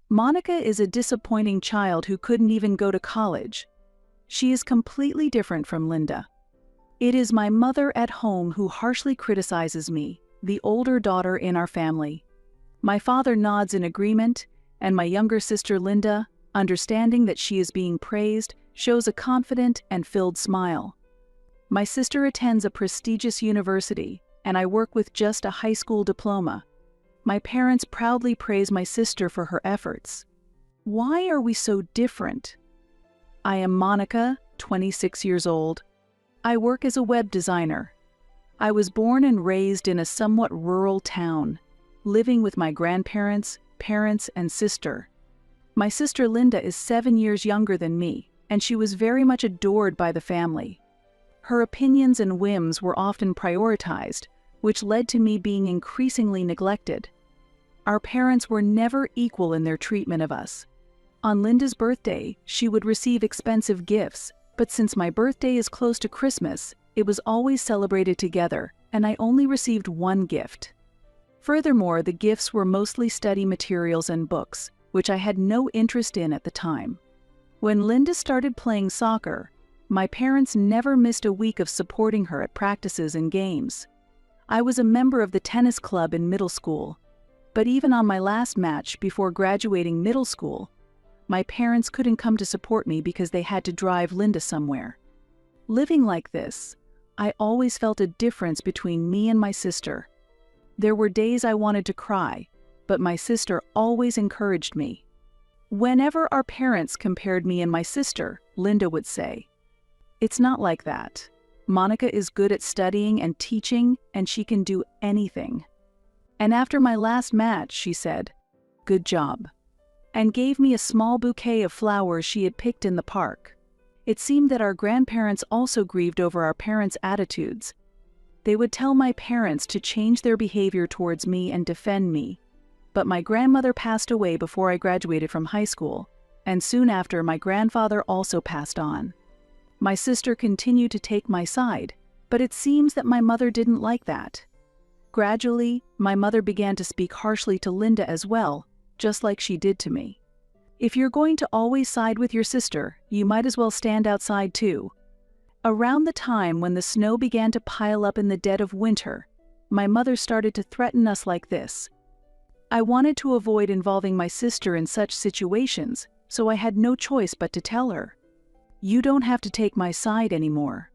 Monica is a disappointing child who couldn't even go to college. She is completely different from Linda. It is my mother at home who harshly criticizes me, the older daughter in our family. My father nods in agreement, and my younger sister Linda, understanding that she is being praised, shows a confident and filled smile. My sister attends a prestigious university, and I work with just a high school diploma. My parents proudly praise my sister for her efforts. Why are we so different? I am Monica, 26 years old. I work as a web designer. I was born and raised in a somewhat rural town, living with my grandparents, parents, and sister. My sister Linda is 7 years younger than me, and she was very much adored by the family. Her opinions and whims were often prioritized, which led to me being increasingly neglected. Our parents were never equal in their treatment of us. On Linda's birthday, she would receive expensive gifts, but since my birthday is close to Christmas, it was always celebrated together, and I only received one gift. Furthermore, the gifts were mostly study materials and books, which I had no interest in at the time. When Linda started playing soccer, my parents never missed a week of supporting her at practices and games. I was a member of the tennis club in middle school, but even on my last match before graduating middle school, my parents couldn't come to support me because they had to drive Linda somewhere. Living like this, I always felt a difference between me and my sister. There were days I wanted to cry, but my sister always encouraged me. Whenever our parents compared me and my sister, Linda would say, "It's not like that. Monica is good at studying and teaching, and she can do anything." And after my last match, she said, "Good job," and gave me a small bouquet of flowers she had picked in the park. It seemed that our grandparents also grieved over our parents' attitudes. They would tell my parents to change their behavior towards me and defend me. But my grandmother passed away before I graduated from high school, and soon after my grandfather also passed on. My sister continued to take my side, but it seems that my mother didn't like that. Gradually, my mother began to speak harshly to Linda as well, just like she did to me. "If you're going to always side with your sister, you might as well stand outside too." Around the time when the snow began to pile up in the dead of winter, my mother started to threaten us like this. I wanted to avoid involving my sister in such situations, so I had no choice but to tell her, "You don't have to take my side anymore."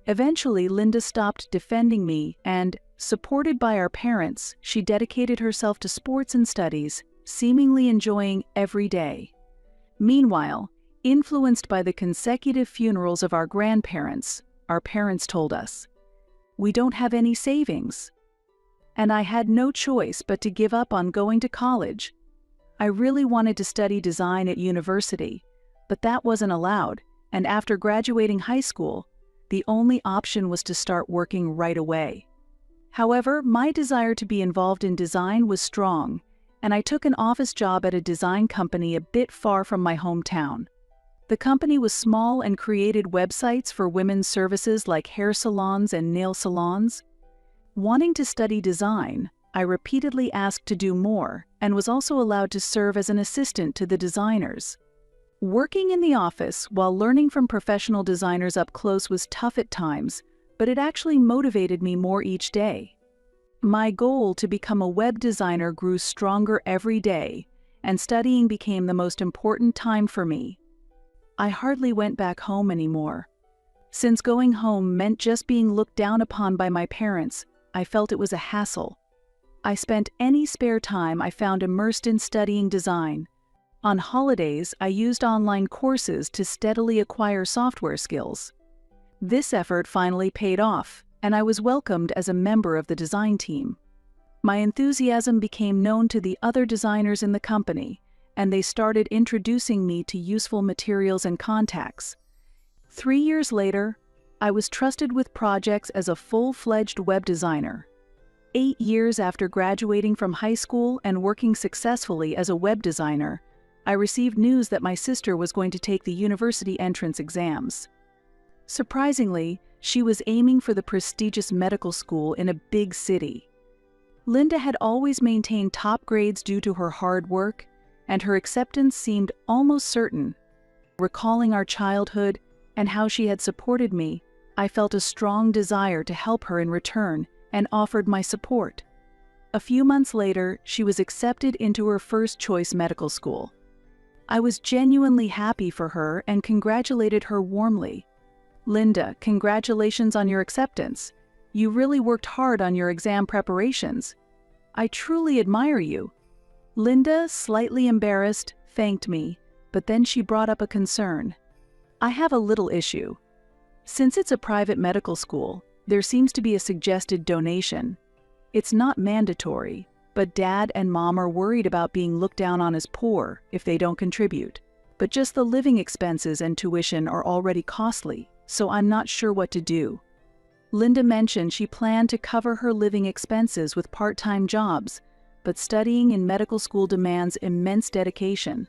Eventually, Linda stopped defending me and, supported by our parents, she dedicated herself to sports and studies, seemingly enjoying every day. Meanwhile, influenced by the consecutive funerals of our grandparents, our parents told us, "We don't have any savings." And I had no choice but to give up on going to college. I really wanted to study design at university, but that wasn't allowed, and after graduating high school, the only option was to start working right away. However, my desire to be involved in design was strong, and I took an office job at a design company a bit far from my hometown. The company was small and created websites for women's services like hair salons and nail salons. Wanting to study design, I repeatedly asked to do more and was also allowed to serve as an assistant to the designers. Working in the office while learning from professional designers up close was tough at times, but it actually motivated me more each day. My goal to become a web designer grew stronger every day, and studying became the most important time for me. I hardly went back home anymore. Since going home meant just being looked down upon by my parents, I felt it was a hassle. I spent any spare time I found immersed in studying design. On holidays, I used online courses to steadily acquire software skills. This effort finally paid off, and I was welcomed as a member of the design team. My enthusiasm became known to the other designers in the company, and they started introducing me to useful materials and contacts. 3 years later, I was trusted with projects as a full-fledged web designer. 8 years after graduating from high school and working successfully as a web designer, I received news that my sister was going to take the university entrance exams. Surprisingly, she was aiming for the prestigious medical school in a big city. Linda had always maintained top grades due to her hard work, and her acceptance seemed almost certain. Recalling our childhood and how she had supported me, I felt a strong desire to help her in return and offered my support. A few months later, she was accepted into her first-choice medical school. I was genuinely happy for her and congratulated her warmly. "Linda, congratulations on your acceptance. You really worked hard on your exam preparations. I truly admire you." Linda, slightly embarrassed, thanked me, but then she brought up a concern. "I have a little issue. Since it's a private medical school, there seems to be a suggested donation. It's not mandatory, but Dad and Mom are worried about being looked down on as poor if they don't contribute. But just the living expenses and tuition are already costly, so I'm not sure what to do." Linda mentioned she planned to cover her living expenses with part-time jobs, but studying in medical school demands immense dedication.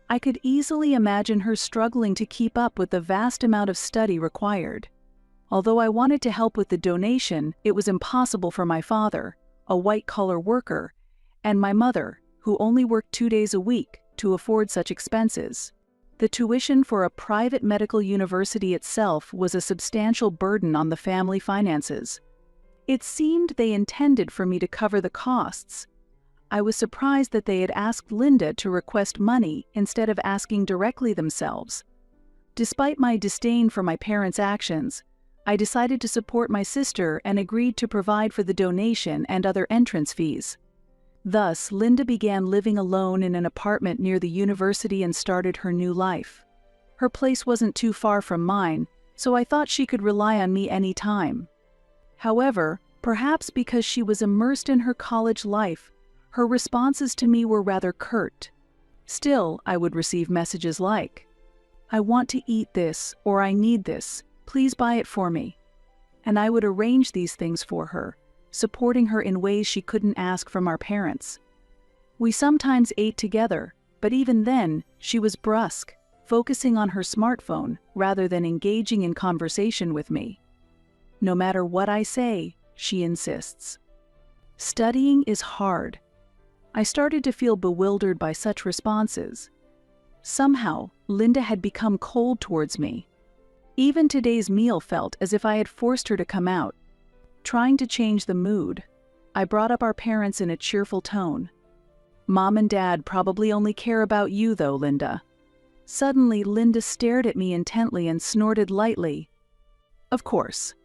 I could easily imagine her struggling to keep up with the vast amount of study required. Although I wanted to help with the donation, it was impossible for my father, a white-collar worker, and my mother, who only worked 2 days a week, to afford such expenses. The tuition for a private medical university itself was a substantial burden on the family finances. It seemed they intended for me to cover the costs. I was surprised that they had asked Linda to request money instead of asking directly themselves. Despite my disdain for my parents' actions, I decided to support my sister and agreed to provide for the donation and other entrance fees. Thus, Linda began living alone in an apartment near the university and started her new life. Her place wasn't too far from mine, so I thought she could rely on me any time. However, perhaps because she was immersed in her college life, her responses to me were rather curt. Still, I would receive messages like, "I want to eat this," or "I need this. Please buy it for me." And I would arrange these things for her, supporting her in ways she couldn't ask from our parents. We sometimes ate together, but even then, she was brusque, focusing on her smartphone rather than engaging in conversation with me. "No matter what I say," she insists. Studying is hard. I started to feel bewildered by such responses. Somehow, Linda had become cold towards me. Even today's meal felt as if I had forced her to come out. Trying to change the mood, I brought up our parents in a cheerful tone. "Mom and Dad probably only care about you though, Linda." Suddenly, Linda stared at me intently and snorted lightly. "Of course.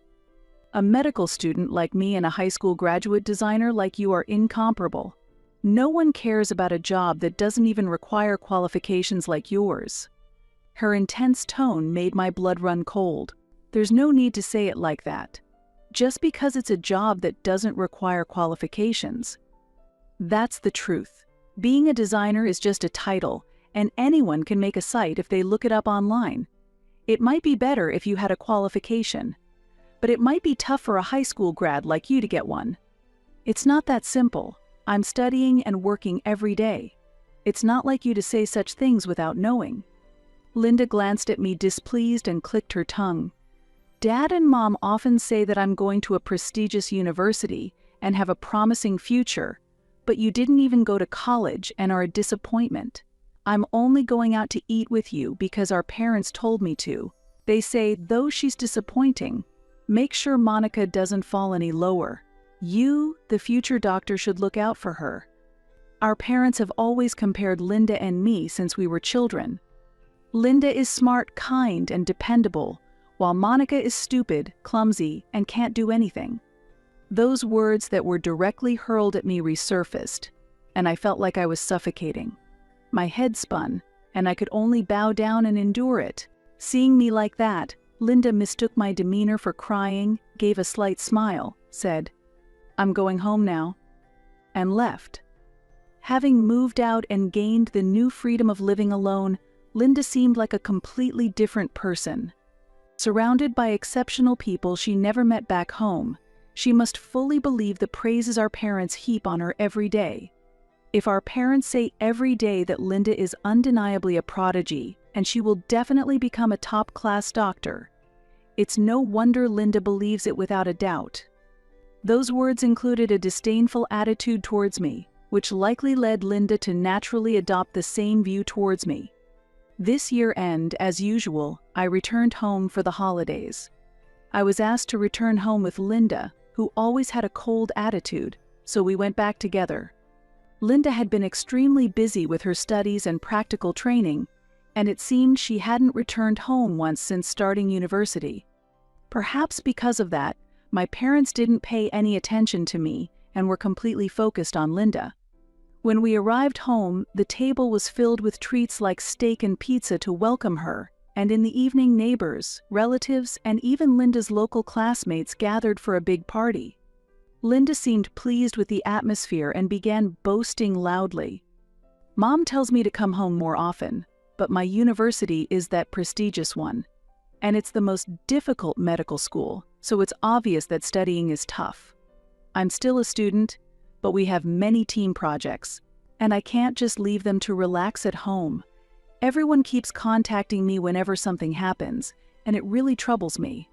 A medical student like me and a high school graduate designer like you are incomparable. No one cares about a job that doesn't even require qualifications like yours." Her intense tone made my blood run cold. "There's no need to say it like that. Just because it's a job that doesn't require qualifications." That's the truth. Being a designer is just a title, and anyone can make a site if they look it up online. It might be better if you had a qualification, but it might be tough for a high school grad like you to get one. It's not that simple. I'm studying and working every day. It's not like you to say such things without knowing. Linda glanced at me displeased and clicked her tongue. "Dad and Mom often say that I'm going to a prestigious university and have a promising future, but you didn't even go to college and are a disappointment. I'm only going out to eat with you because our parents told me to. They say, though she's disappointing, make sure Monica doesn't fall any lower. You, the future doctor, should look out for her. Our parents have always compared Linda and me since we were children. Linda is smart, kind, and dependable, while Monica is stupid, clumsy, and can't do anything." Those words that were directly hurled at me resurfaced, and I felt like I was suffocating. My head spun, and I could only bow down and endure it. Seeing me like that, Linda mistook my demeanor for crying, gave a slight smile, said, "I'm going home now," and left. Having moved out and gained the new freedom of living alone, Linda seemed like a completely different person. Surrounded by exceptional people she never met back home, she must fully believe the praises our parents heap on her every day. If our parents say every day that Linda is undeniably a prodigy and she will definitely become a top-class doctor, it's no wonder Linda believes it without a doubt. Those words included a disdainful attitude towards me, which likely led Linda to naturally adopt the same view towards me. This year-end, as usual, I returned home for the holidays. I was asked to return home with Linda, who always had a cold attitude, so we went back together. Linda had been extremely busy with her studies and practical training, and it seemed she hadn't returned home once since starting university. Perhaps because of that, my parents didn't pay any attention to me and were completely focused on Linda. When we arrived home, the table was filled with treats like steak and pizza to welcome her, and in the evening neighbors, relatives, and even Linda's local classmates gathered for a big party. Linda seemed pleased with the atmosphere and began boasting loudly. "Mom tells me to come home more often, but my university is that prestigious one. And it's the most difficult medical school, so it's obvious that studying is tough. I'm still a student, but we have many team projects, and I can't just leave them to relax at home. Everyone keeps contacting me whenever something happens, and it really troubles me."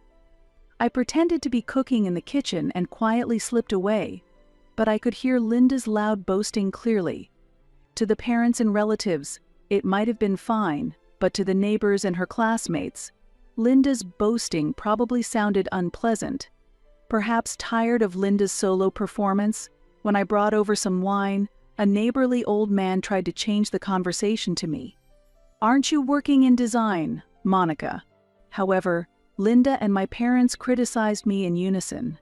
I pretended to be cooking in the kitchen and quietly slipped away, but I could hear Linda's loud boasting clearly. To the parents and relatives, it might have been fine, but to the neighbors and her classmates, Linda's boasting probably sounded unpleasant. Perhaps tired of Linda's solo performance, when I brought over some wine, a neighborly old man tried to change the conversation to me. "Aren't you working in design, Monica?" However, Linda and my parents criticized me in unison.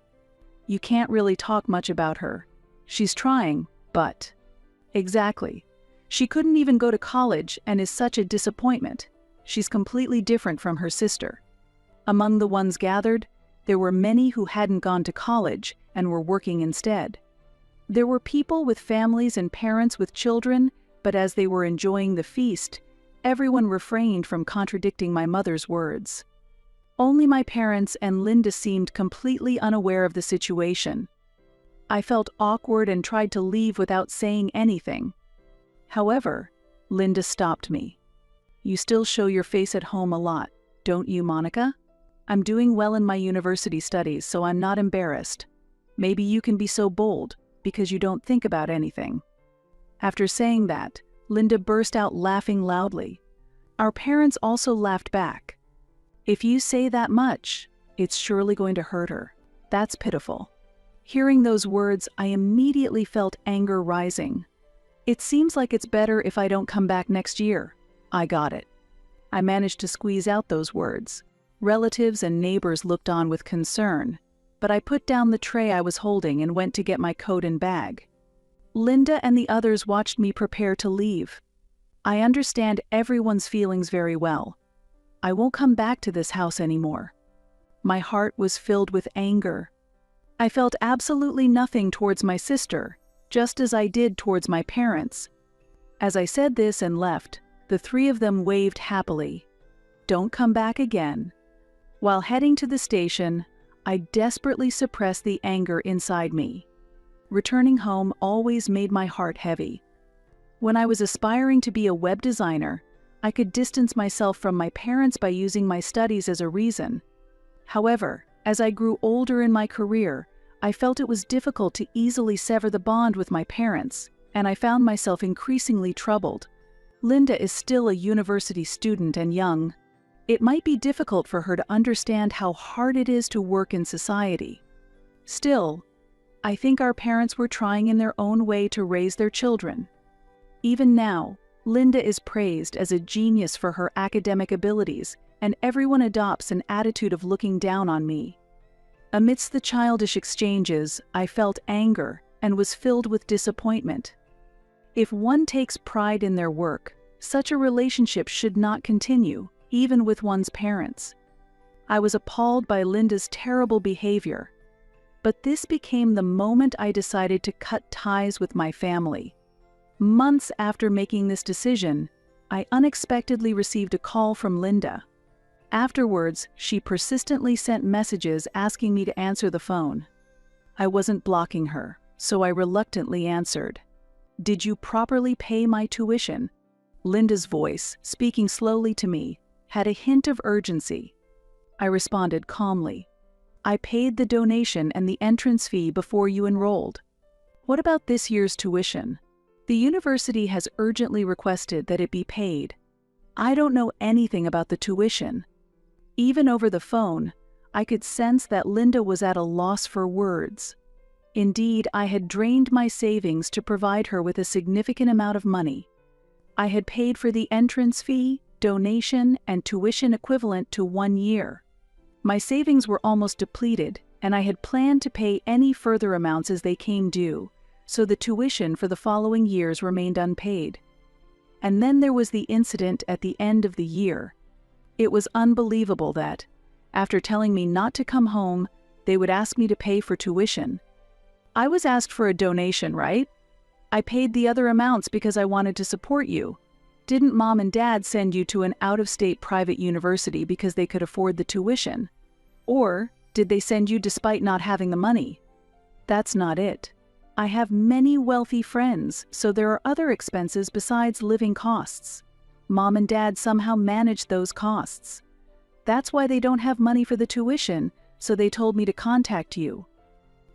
"You can't really talk much about her. She's trying, but..." Exactly. She couldn't even go to college and is such a disappointment. She's completely different from her sister. Among the ones gathered, there were many who hadn't gone to college and were working instead. There were people with families and parents with children, but as they were enjoying the feast, everyone refrained from contradicting my mother's words. Only my parents and Linda seemed completely unaware of the situation. I felt awkward and tried to leave without saying anything. However, Linda stopped me. "You still show your face at home a lot, don't you, Monica? I'm doing well in my university studies, so I'm not embarrassed. Maybe you can be so bold, because you don't think about anything." After saying that, Linda burst out laughing loudly. Our parents also laughed back. "If you say that much, it's surely going to hurt her. That's pitiful." Hearing those words, I immediately felt anger rising. "It seems like it's better if I don't come back next year." I got it. I managed to squeeze out those words. Relatives and neighbors looked on with concern, but I put down the tray I was holding and went to get my coat and bag. Linda and the others watched me prepare to leave. I understand everyone's feelings very well. I won't come back to this house anymore. My heart was filled with anger. I felt absolutely nothing towards my sister, just as I did towards my parents. As I said this and left, the three of them waved happily. "Don't come back again." While heading to the station, I desperately suppressed the anger inside me. Returning home always made my heart heavy. When I was aspiring to be a web designer, I could distance myself from my parents by using my studies as a reason. However, as I grew older in my career, I felt it was difficult to easily sever the bond with my parents, and I found myself increasingly troubled. Linda is still a university student and young. It might be difficult for her to understand how hard it is to work in society. Still, I think our parents were trying in their own way to raise their children. Even now, Linda is praised as a genius for her academic abilities, and everyone adopts an attitude of looking down on me. Amidst the childish exchanges, I felt anger and was filled with disappointment. If one takes pride in their work, such a relationship should not continue, even with one's parents. I was appalled by Linda's terrible behavior. But this became the moment I decided to cut ties with my family. Months after making this decision, I unexpectedly received a call from Linda. Afterwards, she persistently sent messages asking me to answer the phone. I wasn't blocking her, so I reluctantly answered. "Did you properly pay my tuition?" Linda's voice, speaking slowly to me, had a hint of urgency. I responded calmly. "I paid the donation and the entrance fee before you enrolled. What about this year's tuition? The university has urgently requested that it be paid. I don't know anything about the tuition. Even over the phone, I could sense that Linda was at a loss for words. Indeed, I had drained my savings to provide her with a significant amount of money. I had paid for the entrance fee, donation, and tuition equivalent to 1 year. My savings were almost depleted, and I had planned to pay any further amounts as they came due, so the tuition for the following years remained unpaid. And then there was the incident at the end of the year. It was unbelievable that, after telling me not to come home, they would ask me to pay for tuition. I was asked for a donation, right? I paid the other amounts because I wanted to support you. Didn't Mom and Dad send you to an out-of-state private university because they could afford the tuition? Or did they send you despite not having the money? That's not it. I have many wealthy friends, so there are other expenses besides living costs. Mom and Dad somehow managed those costs. That's why they don't have money for the tuition, so they told me to contact you.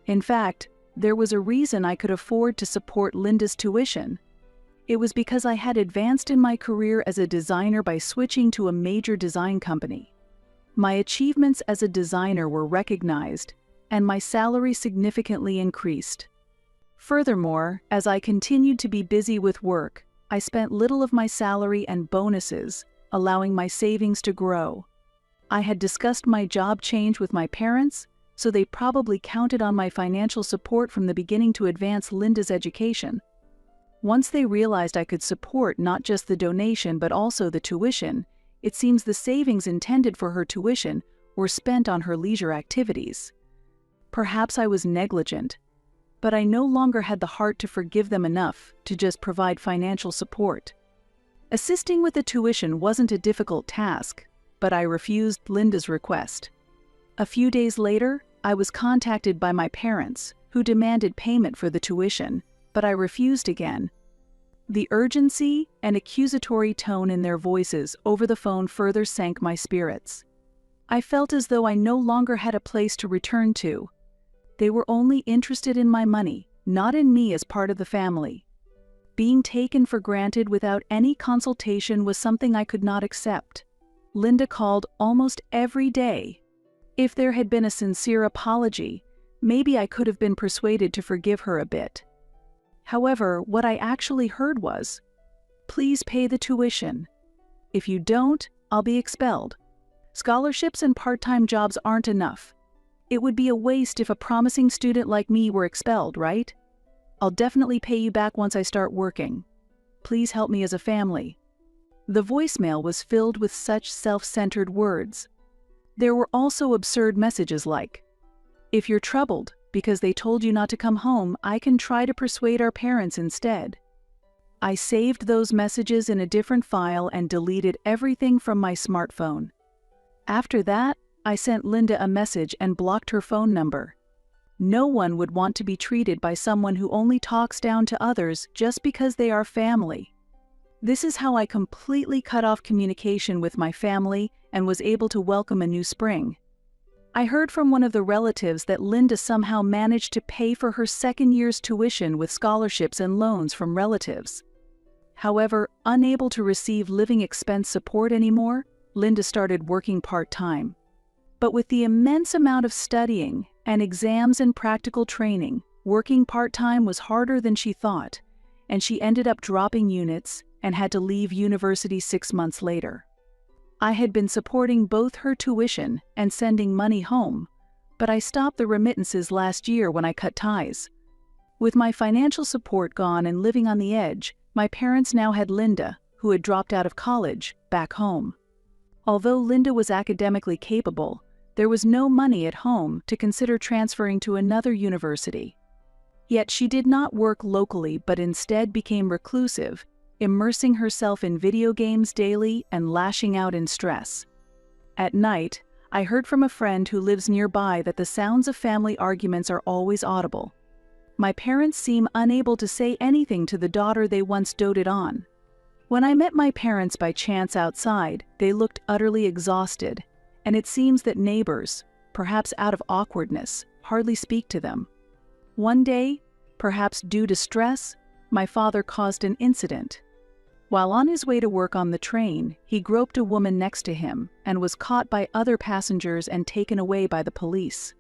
In fact, there was a reason I could afford to support Linda's tuition. It was because I had advanced in my career as a designer by switching to a major design company. My achievements as a designer were recognized, and my salary significantly increased. Furthermore, as I continued to be busy with work, I spent little of my salary and bonuses, allowing my savings to grow. I had discussed my job change with my parents, so they probably counted on my financial support from the beginning to advance Linda's education. Once they realized I could support not just the donation but also the tuition, it seems the savings intended for her tuition were spent on her leisure activities. Perhaps I was negligent, but I no longer had the heart to forgive them enough to just provide financial support. Assisting with the tuition wasn't a difficult task, but I refused Linda's request. A few days later, I was contacted by my parents, who demanded payment for the tuition, but I refused again. The urgency and accusatory tone in their voices over the phone further sank my spirits. I felt as though I no longer had a place to return to. They were only interested in my money, not in me as part of the family. Being taken for granted without any consultation was something I could not accept. Linda called almost every day. If there had been a sincere apology, maybe I could have been persuaded to forgive her a bit. However, what I actually heard was, "Please pay the tuition. If you don't, I'll be expelled. Scholarships and part-time jobs aren't enough. It would be a waste if a promising student like me were expelled, right? I'll definitely pay you back once I start working. Please help me as a family." The voicemail was filled with such self-centered words. There were also absurd messages like, "If you're troubled because they told you not to come home, I can try to persuade our parents instead." I saved those messages in a different file and deleted everything from my smartphone. After that, I sent Linda a message and blocked her phone number. No one would want to be treated by someone who only talks down to others just because they are family. This is how I completely cut off communication with my family and was able to welcome a new spring. I heard from one of the relatives that Linda somehow managed to pay for her second year's tuition with scholarships and loans from relatives. However, unable to receive living expense support anymore, Linda started working part-time. But with the immense amount of studying and exams and practical training, working part-time was harder than she thought, and she ended up dropping units and had to leave university 6 months later. I had been supporting both her tuition and sending money home, but I stopped the remittances last year when I cut ties. With my financial support gone and living on the edge, my parents now had Linda, who had dropped out of college, back home. Although Linda was academically capable, there was no money at home to consider transferring to another university. Yet she did not work locally but instead became reclusive, immersing herself in video games daily and lashing out in stress. At night, I heard from a friend who lives nearby that the sounds of family arguments are always audible. My parents seem unable to say anything to the daughter they once doted on. When I met my parents by chance outside, they looked utterly exhausted, and it seems that neighbors, perhaps out of awkwardness, hardly speak to them. One day, perhaps due to stress, my father caused an incident. While on his way to work on the train, he groped a woman next to him and was caught by other passengers and taken away by the police.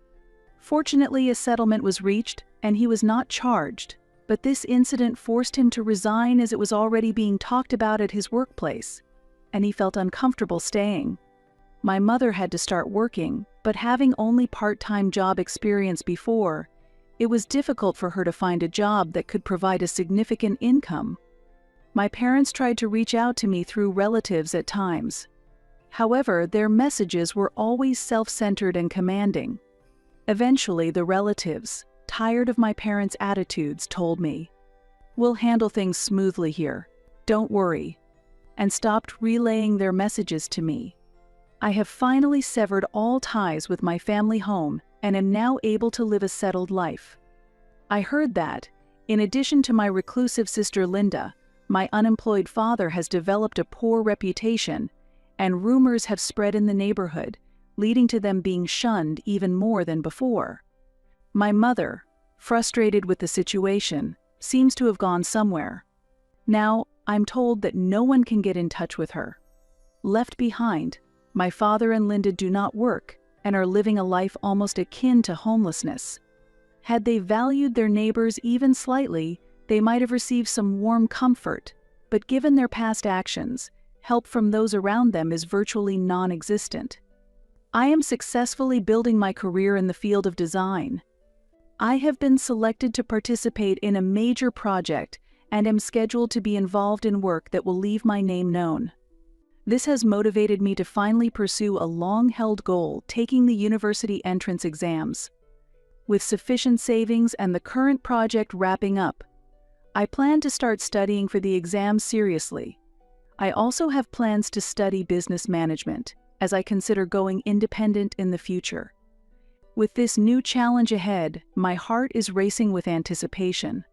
Fortunately, a settlement was reached and he was not charged, but this incident forced him to resign as it was already being talked about at his workplace, and he felt uncomfortable staying. My mother had to start working, but having only part-time job experience before, it was difficult for her to find a job that could provide a significant income. My parents tried to reach out to me through relatives at times. However, their messages were always self-centered and commanding. Eventually, the relatives, tired of my parents' attitudes, told me, "We'll handle things smoothly here, don't worry," and stopped relaying their messages to me. I have finally severed all ties with my family home and am now able to live a settled life. I heard that, in addition to my reclusive sister Linda, my unemployed father has developed a poor reputation, and rumors have spread in the neighborhood, leading to them being shunned even more than before. My mother, frustrated with the situation, seems to have gone somewhere. Now, I'm told that no one can get in touch with her. Left behind, my father and Linda do not work and are living a life almost akin to homelessness. Had they valued their neighbors even slightly, they might have received some warm comfort, but given their past actions, help from those around them is virtually non-existent. I am successfully building my career in the field of design. I have been selected to participate in a major project and am scheduled to be involved in work that will leave my name known. This has motivated me to finally pursue a long-held goal, taking the university entrance exams. With sufficient savings and the current project wrapping up, I plan to start studying for the exams seriously. I also have plans to study business management, as I consider going independent in the future. With this new challenge ahead, my heart is racing with anticipation.